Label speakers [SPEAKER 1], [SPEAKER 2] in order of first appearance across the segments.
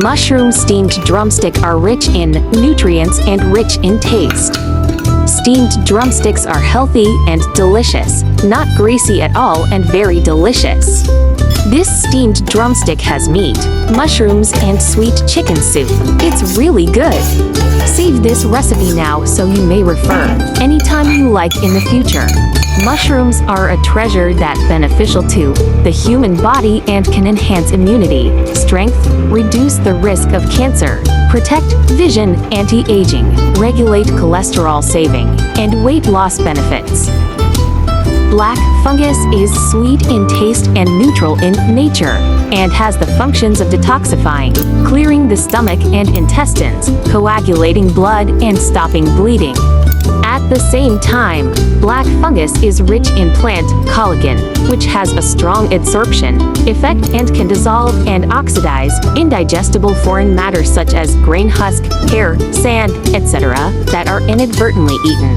[SPEAKER 1] Mushroom steamed drumstick are rich in nutrients and rich in taste. Steamed drumsticks are healthy and delicious, not greasy at all and very delicious. This steamed drumstick has meat, mushrooms, and sweet chicken soup. It's really good. Save this recipe now so you may refer anytime you like in the future. Mushrooms are a treasure that's beneficial to the human body and can enhance immunity, strength, reduce the risk of cancer, protect vision, anti-aging, regulate cholesterol saving, and weight loss benefits. Black fungus is sweet in taste and neutral in nature, and has the functions of detoxifying, clearing the stomach and intestines, coagulating blood, and stopping bleeding. At the same time, black fungus is rich in plant collagen, which has a strong adsorption effect and can dissolve and oxidize indigestible foreign matter such as grain husk, hair, sand, etc. that are inadvertently eaten.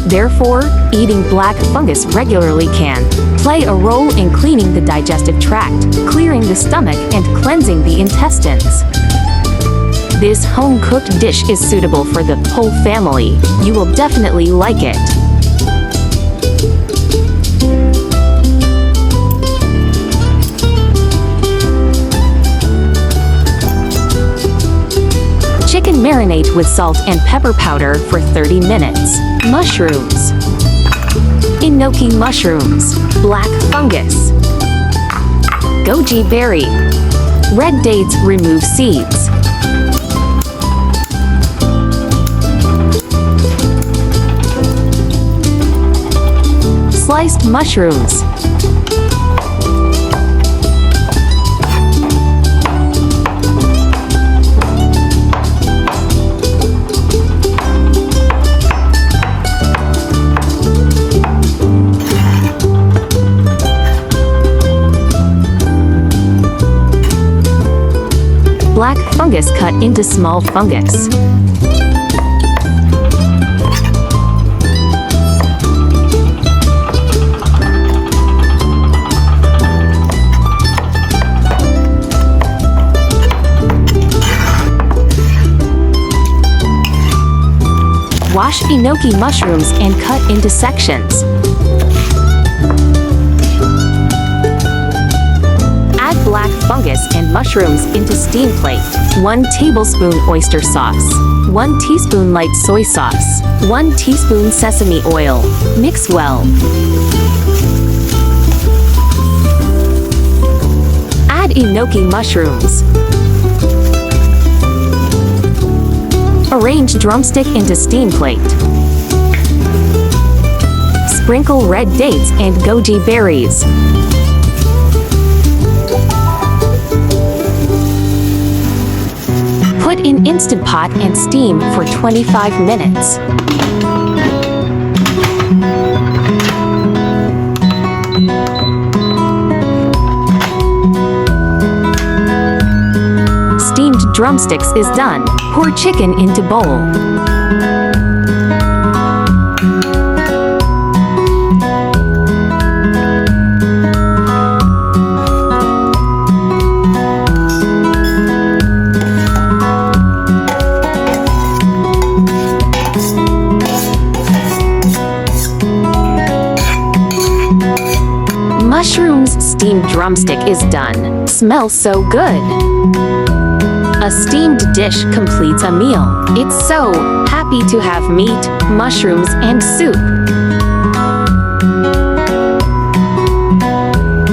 [SPEAKER 1] Therefore, eating black fungus regularly can play a role in cleaning the digestive tract, clearing the stomach, and cleansing the intestines. This home-cooked dish is suitable for the whole family. You will definitely like it. Chicken marinate with salt and pepper powder for 30 minutes. Mushrooms. Enoki mushrooms. Black fungus. Goji berry. Red dates, remove seeds. Sliced mushrooms. Black fungus cut into small fungus. Wash enoki mushrooms and cut into sections. Add black fungus and mushrooms into steam plate. 1 tablespoon oyster sauce. 1 teaspoon light soy sauce. 1 teaspoon sesame oil. Mix well. Add enoki mushrooms. Arrange drumstick into steam plate. Sprinkle red dates and goji berries. Put in Instant Pot and steam for 25 minutes. Steamed drumsticks is done. Pour chicken into bowl. Mushrooms steamed drumstick is done. Smells so good. A steamed dish completes a meal. It's so happy to have meat, mushrooms, and soup.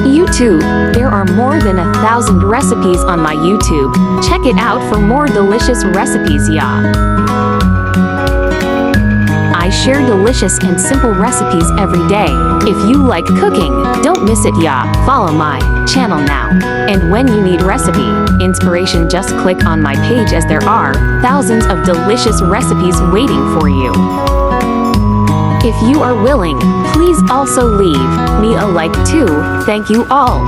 [SPEAKER 1] YouTube. There are more than 1,000 recipes on my YouTube. Check it out for more delicious recipes, yeah. I share delicious and simple recipes every day. If you like cooking, don't miss it, yeah. Follow my channel now. And when you need recipe inspiration, just click on my page as there are thousands of delicious recipes waiting for you. If you are willing, please also leave me a like too. Thank you all.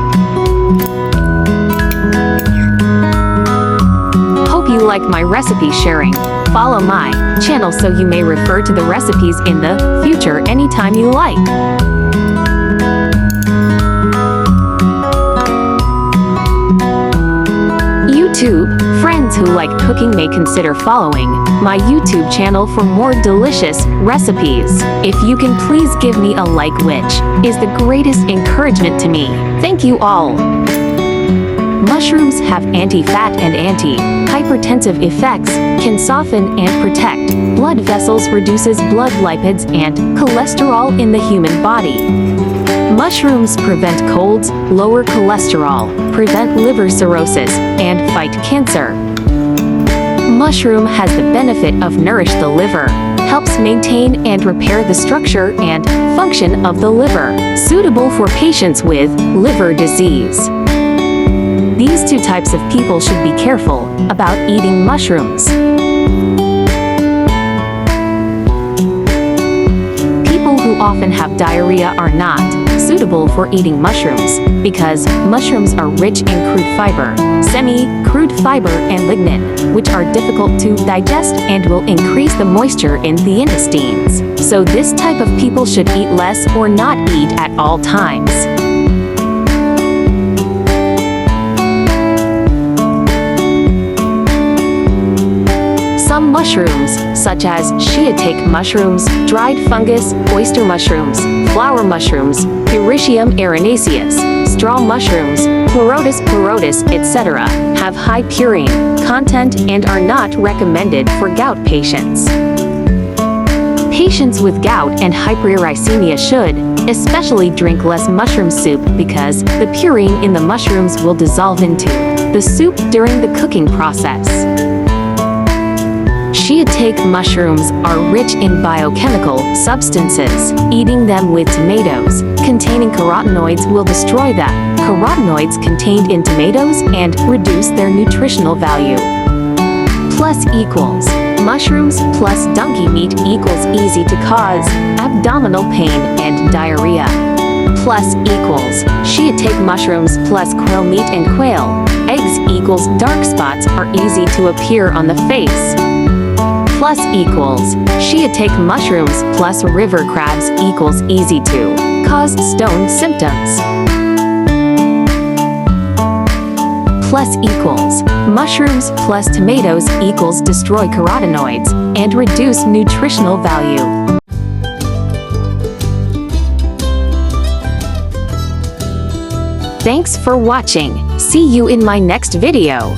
[SPEAKER 1] Hope you like my recipe sharing. Follow my channel so you may refer to the recipes in the future anytime you like. YouTube, friends who like cooking may consider following my YouTube channel for more delicious recipes. If you can please give me a like, which is the greatest encouragement to me. Thank you all. Mushrooms have anti-fat and anti-hypertensive effects, can soften and protect blood vessels, reduces blood lipids and cholesterol in the human body. Mushrooms prevent colds, lower cholesterol, prevent liver cirrhosis, and fight cancer. Mushroom has the benefit of nourish the liver, helps maintain and repair the structure and function of the liver, suitable for patients with liver disease. These two types of people should be careful about eating mushrooms. People who often have diarrhea are not suitable for eating mushrooms because mushrooms are rich in crude fiber, semi-crude fiber, and lignin, which are difficult to digest and will increase the moisture in the intestines. So this type of people should eat less or not eat at all times. Some mushrooms, such as shiitake mushrooms, dried fungus, oyster mushrooms, flower mushrooms, Puritium erinaceus, straw mushrooms, Pleurotus, etc., have high purine content and are not recommended for gout patients. Patients with gout and hyperuricemia should especially drink less mushroom soup because the purine in the mushrooms will dissolve into the soup during the cooking process. Shiitake mushrooms are rich in biochemical substances. Eating them with tomatoes containing carotenoids will destroy the carotenoids contained in tomatoes and reduce their nutritional value. Plus equals mushrooms plus donkey meat equals easy to cause abdominal pain and diarrhea. Plus equals shiitake mushrooms plus quail meat and quail eggs equals dark spots are easy to appear on the face. Plus equals shiitake mushrooms plus river crabs equals easy to cause stone symptoms. Plus equals mushrooms plus tomatoes equals destroy carotenoids and reduce nutritional value. Thanks for watching. See you in my next video.